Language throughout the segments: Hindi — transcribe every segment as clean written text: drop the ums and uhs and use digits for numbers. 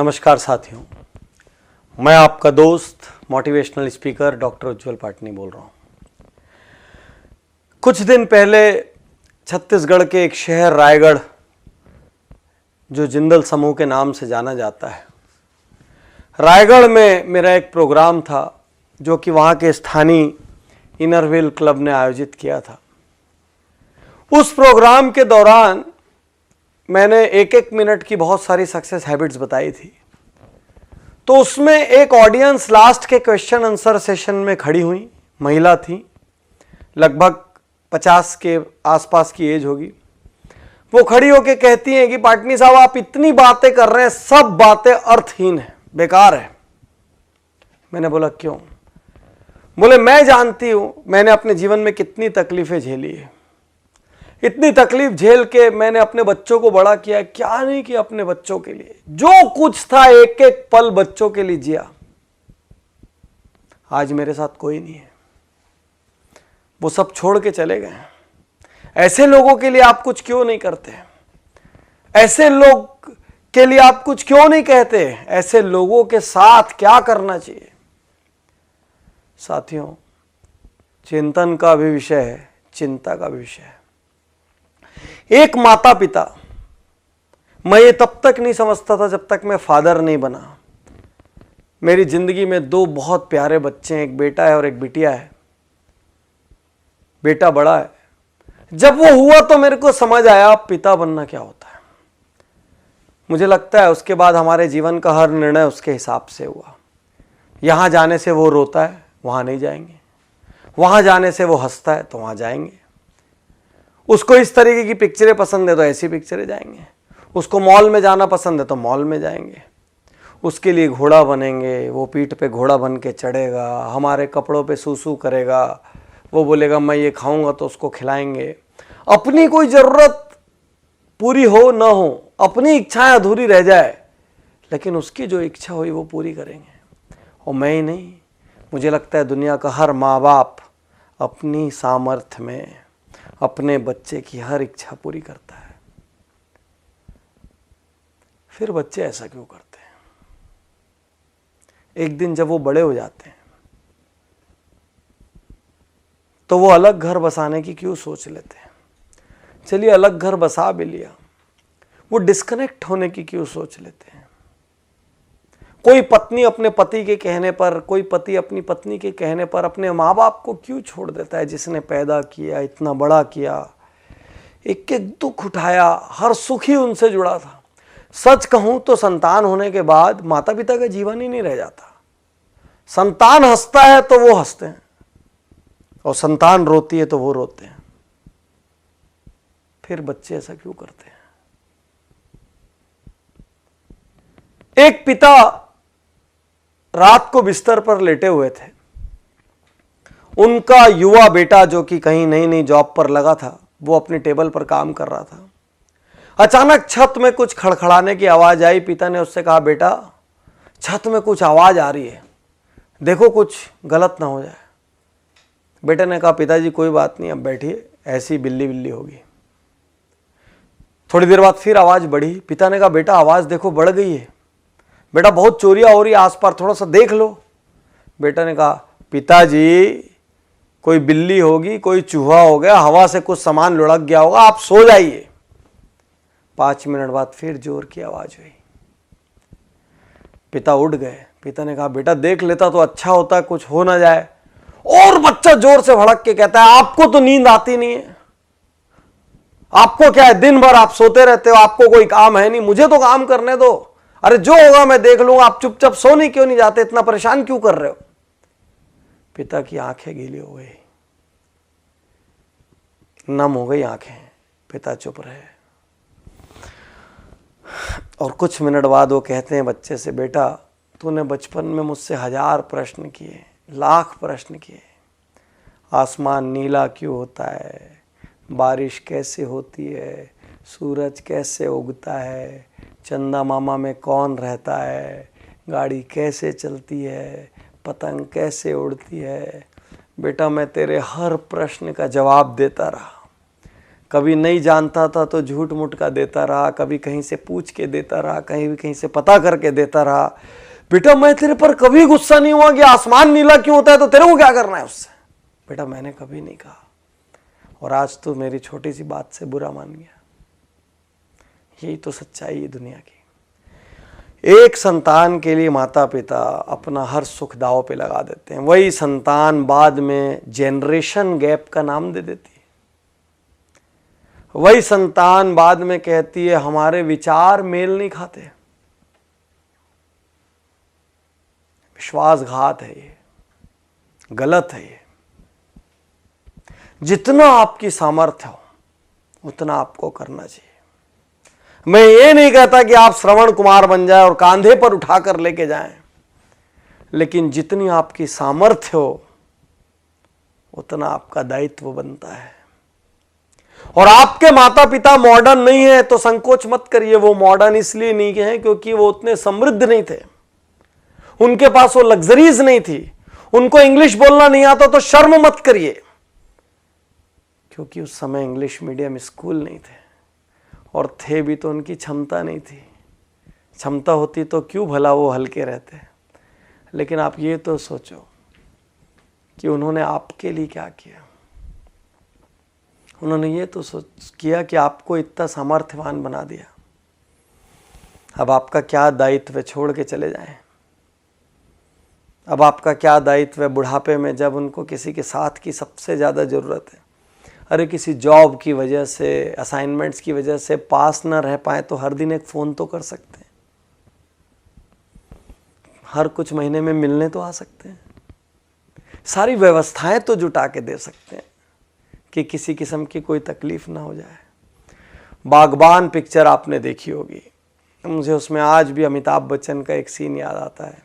नमस्कार साथियों, मैं आपका दोस्त मोटिवेशनल स्पीकर डॉक्टर उज्जवल पाटनी बोल रहा हूँ। कुछ दिन पहले छत्तीसगढ़ के एक शहर रायगढ़, जो जिंदल समूह के नाम से जाना जाता है, रायगढ़ में मेरा एक प्रोग्राम था जो कि वहाँ के स्थानीय इनरव्हील क्लब ने आयोजित किया था। उस प्रोग्राम के दौरान मैंने एक एक मिनट की बहुत सारी सक्सेस हैबिट्स बताई थी। तो उसमें एक ऑडियंस लास्ट के क्वेश्चन आंसर सेशन में खड़ी हुई, महिला थी, लगभग 50 के आसपास की एज होगी। वो खड़ी होके कहती हैं कि पाटनी साहब, आप इतनी बातें कर रहे हैं, सब बातें अर्थहीन है, बेकार है। मैंने बोला क्यों? बोले मैं जानती हूं मैंने अपने जीवन में कितनी तकलीफें झेली है, इतनी तकलीफ झेल के मैंने अपने बच्चों को बड़ा किया, क्या नहीं किया अपने बच्चों के लिए, जो कुछ था एक एक पल बच्चों के लिए जिया। आज मेरे साथ कोई नहीं है, वो सब छोड़ के चले गए। ऐसे लोगों के लिए आप कुछ क्यों नहीं करते? ऐसे लोग के लिए आप कुछ क्यों नहीं कहते? ऐसे लोगों के साथ क्या करना चाहिए? साथियों, चिंतन का भी विषय है, चिंता का भी विषय है। एक माता पिता, मैं ये तब तक नहीं समझता था जब तक मैं फादर नहीं बना। मेरी जिंदगी में दो बहुत प्यारे बच्चे हैं, एक बेटा है और एक बिटिया है। बेटा बड़ा है। जब वो हुआ तो मेरे को समझ आया पिता बनना क्या होता है। मुझे लगता है उसके बाद हमारे जीवन का हर निर्णय उसके हिसाब से हुआ। यहां जाने से वो रोता है, वहां नहीं जाएंगे। वहां जाने से वो हंसता है तो वहां जाएंगे। उसको इस तरीके की पिक्चरें पसंद है तो ऐसी पिक्चरें जाएंगे। उसको मॉल में जाना पसंद है तो मॉल में जाएंगे। उसके लिए घोड़ा बनेंगे, वो पीठ पे घोड़ा बन के चढ़ेगा, हमारे कपड़ों पे सूसू करेगा, वो बोलेगा मैं ये खाऊंगा तो उसको खिलाएंगे। अपनी कोई ज़रूरत पूरी हो ना हो, अपनी इच्छाएं अधूरी रह जाए, लेकिन उसकी जो इच्छा हुई वो पूरी करेंगे। और मैं ही नहीं, मुझे लगता है दुनिया का हर माँ बाप अपनी सामर्थ्य में अपने बच्चे की हर इच्छा पूरी करता है। फिर बच्चे ऐसा क्यों करते हैं? एक दिन जब वो बड़े हो जाते हैं तो वो अलग घर बसाने की क्यों सोच लेते हैं? चलिए अलग घर बसा भी लिया, वो डिस्कनेक्ट होने की क्यों सोच लेते हैं? कोई पत्नी अपने पति के कहने पर, कोई पति अपनी पत्नी के कहने पर अपने माँ बाप को क्यों छोड़ देता है, जिसने पैदा किया, इतना बड़ा किया, एक एक दुख उठाया, हर सुख ही उनसे जुड़ा था। सच कहूं तो संतान होने के बाद माता पिता का जीवन ही नहीं रह जाता। संतान हंसता है तो वो हंसते हैं, और संतान रोती है तो वो रोते हैं। फिर बच्चे ऐसा क्यों करते हैं? एक पिता रात को बिस्तर पर लेटे हुए थे। उनका युवा बेटा, जो कि कहीं नई नई जॉब पर लगा था, वो अपनी टेबल पर काम कर रहा था। अचानक छत में कुछ खड़खड़ाने की आवाज आई। पिता ने उससे कहा, बेटा छत में कुछ आवाज आ रही है, देखो कुछ गलत ना हो जाए। बेटे ने कहा, पिताजी कोई बात नहीं, अब बैठिए, ऐसी बिल्ली बिल्ली होगी। थोड़ी देर बाद फिर आवाज बढ़ी। पिता ने कहा, बेटा आवाज देखो बढ़ गई है, बेटा बहुत चोरियां हो रही है आसपास, थोड़ा सा देख लो। बेटा ने कहा, पिताजी कोई बिल्ली होगी, कोई चूहा हो गया, हवा से कुछ सामान लुढ़क गया होगा, आप सो जाइए। 5 मिनट बाद फिर जोर की आवाज हुई। पिता उठ गए। पिता ने कहा, बेटा देख लेता तो अच्छा होता, कुछ हो ना जाए। और बच्चा जोर से भड़क के कहता है, आपको तो नींद आती नहीं है, आपको क्या है, दिन भर आप सोते रहते हो, आपको कोई काम है नहीं, मुझे तो काम करने दो, अरे जो होगा मैं देख लूंगा, आप चुपचाप सोने क्यों नहीं जाते, इतना परेशान क्यों कर रहे हो? पिता की आंखें गीली हो गई, नम हो गई आंखें। पिता चुप रहे। और कुछ मिनट बाद वो कहते हैं बच्चे से, बेटा तूने बचपन में मुझसे 1000 प्रश्न किए, लाख प्रश्न किए। आसमान नीला क्यों होता है, बारिश कैसे होती है, सूरज कैसे उगता है, चंदा मामा में कौन रहता है, गाड़ी कैसे चलती है, पतंग कैसे उड़ती है। बेटा मैं तेरे हर प्रश्न का जवाब देता रहा, कभी नहीं जानता था तो झूठ मूठ का देता रहा, कभी कहीं से पूछ के देता रहा, कहीं से पता करके देता रहा। बेटा मैं तेरे पर कभी गुस्सा नहीं हुआ कि आसमान नीला क्यों होता है, तो तेरे को क्या करना है उससे। बेटा मैंने कभी नहीं कहा, और आज तो मेरी छोटी सी बात से बुरा मान गया। यही तो सच्चाई है दुनिया की। एक संतान के लिए माता पिता अपना हर सुख दांव पे लगा देते हैं, वही संतान बाद में जेनरेशन गैप का नाम दे देती है। वही संतान बाद में कहती है हमारे विचार मेल नहीं खाते। विश्वासघात है ये, गलत है ये। जितना आपकी सामर्थ्य हो उतना आपको करना चाहिए। मैं ये नहीं कहता कि आप श्रवण कुमार बन जाए और कांधे पर उठाकर लेके जाएं, लेकिन जितनी आपकी सामर्थ्य हो उतना आपका दायित्व बनता है। और आपके माता पिता मॉडर्न नहीं है तो संकोच मत करिए। वो मॉडर्न इसलिए नहीं है क्योंकि वो उतने समृद्ध नहीं थे, उनके पास वो लग्जरीज नहीं थी, उनको इंग्लिश बोलना नहीं आता तो शर्म मत करिए, क्योंकि उस समय इंग्लिश मीडियम स्कूल नहीं थे, और थे भी तो उनकी क्षमता नहीं थी। क्षमता होती तो क्यों भला वो हल्के रहते। लेकिन आप ये तो सोचो कि उन्होंने आपके लिए क्या किया। उन्होंने ये तो किया कि आपको इतना सामर्थ्यवान बना दिया। अब आपका क्या दायित्व है, छोड़ के चले जाएं। अब आपका क्या दायित्व है बुढ़ापे में, जब उनको किसी के साथ की सबसे ज़्यादा ज़रूरत है। अरे किसी जॉब की वजह से, असाइनमेंट्स की वजह से पास ना रह पाए तो हर दिन एक फ़ोन तो कर सकते हैं, हर कुछ महीने में मिलने तो आ सकते हैं, सारी व्यवस्थाएं तो जुटा के दे सकते हैं कि किसी किस्म की कोई तकलीफ ना हो जाए। बागबान पिक्चर आपने देखी होगी, मुझे उसमें आज भी अमिताभ बच्चन का एक सीन याद आता है,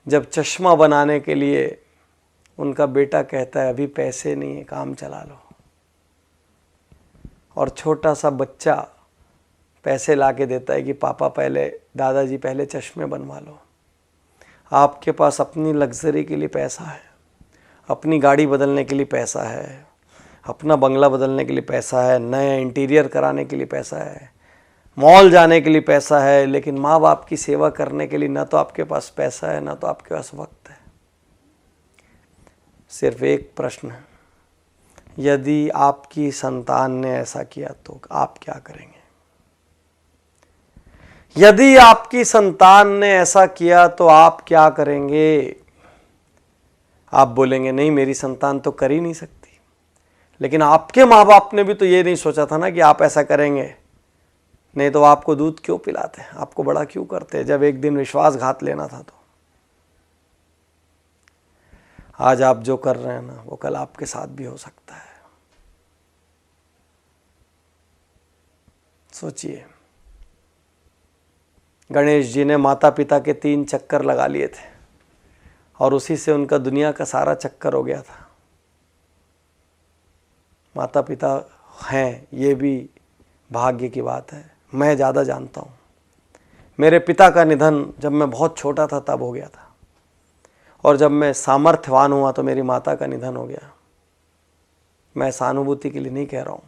जब चश्मा बनाने के लिए उनका बेटा कहता है अभी पैसे नहीं है, काम चला लो, और छोटा सा बच्चा पैसे ला के देता है कि पापा पहले, दादाजी पहले चश्मे बनवा लो। आपके पास अपनी लग्जरी के लिए पैसा है, अपनी गाड़ी बदलने के लिए पैसा है, अपना बंगला बदलने के लिए पैसा है, नया इंटीरियर कराने के लिए पैसा है, मॉल जाने के लिए पैसा है, लेकिन माँ बाप की सेवा करने के लिए ना तो आपके पास पैसा है ना तो आपके पास वक्त है। सिर्फ एक प्रश्न है, यदि आपकी संतान ने ऐसा किया तो आप क्या करेंगे? यदि आपकी संतान ने ऐसा किया तो आप क्या करेंगे? आप बोलेंगे नहीं मेरी संतान तो कर ही नहीं सकती, लेकिन आपके माँ बाप ने भी तो ये नहीं सोचा था ना कि आप ऐसा करेंगे, नहीं तो आपको दूध क्यों पिलाते, आपको बड़ा क्यों करते जब एक दिन विश्वासघात लेना था। तो आज आप जो कर रहे हैं ना वो कल आपके साथ भी हो सकता है। सोचिए, गणेश जी ने माता पिता के 3 चक्कर लगा लिए थे और उसी से उनका दुनिया का सारा चक्कर हो गया था। माता पिता हैं ये भी भाग्य की बात है, मैं ज़्यादा जानता हूँ। मेरे पिता का निधन जब मैं बहुत छोटा था तब हो गया था, और जब मैं सामर्थ्यवान हुआ तो मेरी माता का निधन हो गया। मैं सहानुभूति के लिए नहीं कह रहा हूँ,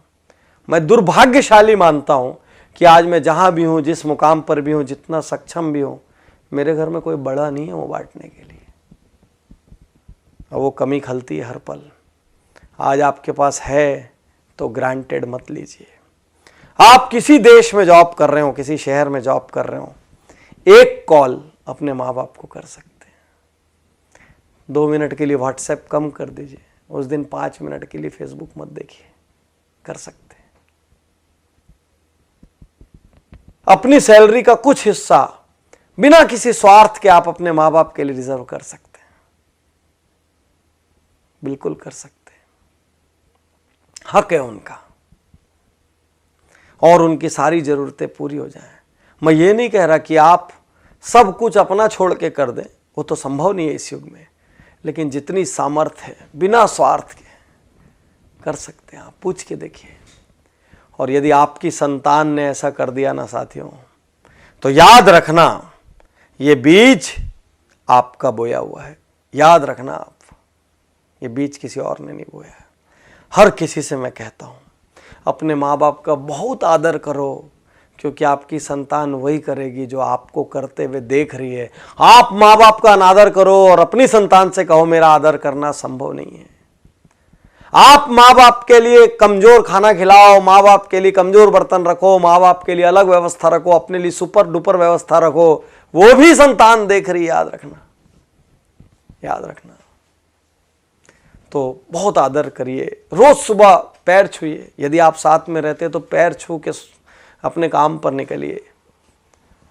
मैं दुर्भाग्यशाली मानता हूँ कि आज मैं जहाँ भी हूँ, जिस मुकाम पर भी हूँ, जितना सक्षम भी हूँ, मेरे घर में कोई बड़ा नहीं है वो बांटने के लिए, और वो कमी खलती है हर पल। आज आपके पास है तो ग्रांटेड मत लीजिए। आप किसी देश में जॉब कर रहे हो, किसी शहर में जॉब कर रहे हो, एक कॉल अपने माँ बाप को कर सकते हैं। 2 मिनट के लिए व्हाट्सएप कम कर दीजिए, उस दिन 5 मिनट के लिए फेसबुक मत देखिए, कर सकते हैं। अपनी सैलरी का कुछ हिस्सा बिना किसी स्वार्थ के आप अपने माँ बाप के लिए रिजर्व कर सकते हैं, बिल्कुल कर सकते हैं, हक है उनका, और उनकी सारी ज़रूरतें पूरी हो जाएं। मैं ये नहीं कह रहा कि आप सब कुछ अपना छोड़ के कर दें, वो तो संभव नहीं है इस युग में, लेकिन जितनी सामर्थ्य है बिना स्वार्थ के कर सकते हैं आप, पूछ के देखिए। और यदि आपकी संतान ने ऐसा कर दिया ना साथियों, तो याद रखना ये बीज आपका बोया हुआ है, याद रखना आप, ये बीज किसी और ने नहीं बोया है। हर किसी से मैं कहता हूँ, अपने माँ बाप का बहुत आदर करो, क्योंकि आपकी संतान वही करेगी जो आपको करते हुए देख रही है। आप माँ बाप का अनादर करो और अपनी संतान से कहो मेरा आदर करना संभव नहीं है। आप माँ बाप के लिए कमजोर खाना खिलाओ, माँ बाप के लिए कमजोर बर्तन रखो, माँ बाप के लिए अलग व्यवस्था रखो, अपने लिए सुपर डुपर व्यवस्था रखो, वो भी संतान देख रही है, याद रखना, याद रखना। तो बहुत आदर करिए, रोज सुबह पैर छूइए, यदि आप साथ में रहते तो पैर छू के अपने काम पर निकलिए।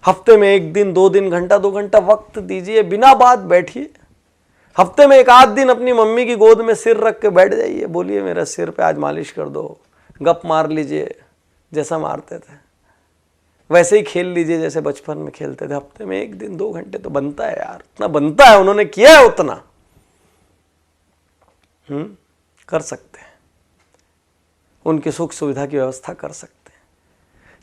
हफ्ते में 1 दिन 2 दिन घंटा 2 घंटा वक्त दीजिए, बिना बात बैठिए। हफ्ते में 1 आध दिन अपनी मम्मी की गोद में सिर रख के बैठ जाइए, बोलिए मेरे सिर पे आज मालिश कर दो, गप मार लीजिए जैसा मारते थे, वैसे ही खेल लीजिए जैसे बचपन में खेलते थे। हफ्ते में 1 दिन 2 घंटे तो बनता है यार, उतना बनता है, उन्होंने किया है उतना। कर सकते हैं, उनकी सुख सुविधा की व्यवस्था कर सकते हैं।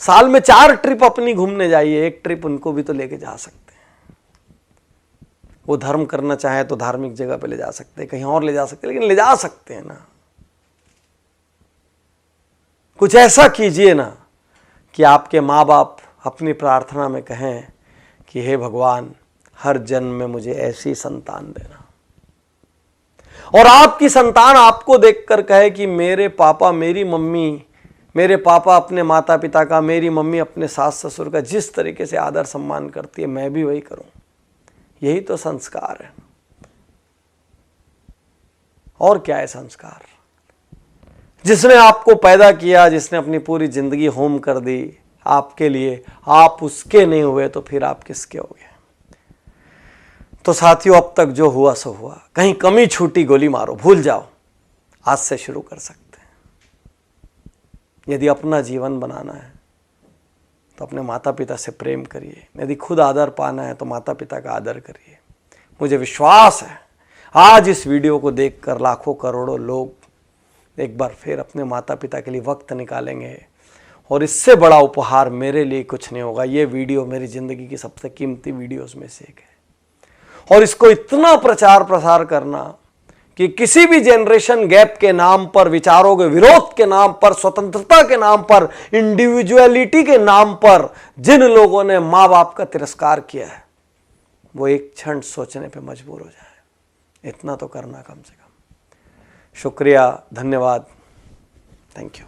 साल में 4 ट्रिप अपनी घूमने जाइए, 1 ट्रिप उनको भी तो लेके जा सकते हैं। वो धर्म करना चाहे तो धार्मिक जगह पे ले जा सकते हैं, कहीं और ले जा सकते हैं, लेकिन ले जा सकते हैं ना। कुछ ऐसा कीजिए ना कि आपके माँ बाप अपनी प्रार्थना में कहें कि हे भगवान, हर जन्म में मुझे ऐसी संतान देना। और आपकी संतान आपको देखकर कहे कि मेरे पापा मेरी मम्मी, मेरे पापा अपने माता पिता का, मेरी मम्मी अपने सास ससुर का जिस तरीके से आदर सम्मान करती है, मैं भी वही करूं। यही तो संस्कार है। और क्या है संस्कार? जिसने आपको पैदा किया, जिसने अपनी पूरी जिंदगी होम कर दी आपके लिए, आप उसके नहीं हुए तो फिर आप किसके हो गए? तो साथियों, अब तक जो हुआ सो हुआ, कहीं कमी छूटी गोली मारो, भूल जाओ, आज से शुरू कर सकते हैं। यदि अपना जीवन बनाना है तो अपने माता पिता से प्रेम करिए, यदि खुद आदर पाना है तो माता पिता का आदर करिए। मुझे विश्वास है आज इस वीडियो को देखकर लाखों करोड़ों लोग एक बार फिर अपने माता पिता के लिए वक्त निकालेंगे, और इससे बड़ा उपहार मेरे लिए कुछ नहीं होगा। ये वीडियो मेरी ज़िंदगी की सबसे कीमती वीडियोस में से एक है, और इसको इतना प्रचार प्रसार करना कि किसी भी जनरेशन गैप के नाम पर, विचारों के विरोध के नाम पर, स्वतंत्रता के नाम पर, इंडिविजुअलिटी के नाम पर जिन लोगों ने माँ बाप का तिरस्कार किया है, वो एक क्षण सोचने पे मजबूर हो जाए। इतना तो करना कम से कम। शुक्रिया, धन्यवाद, थैंक यू।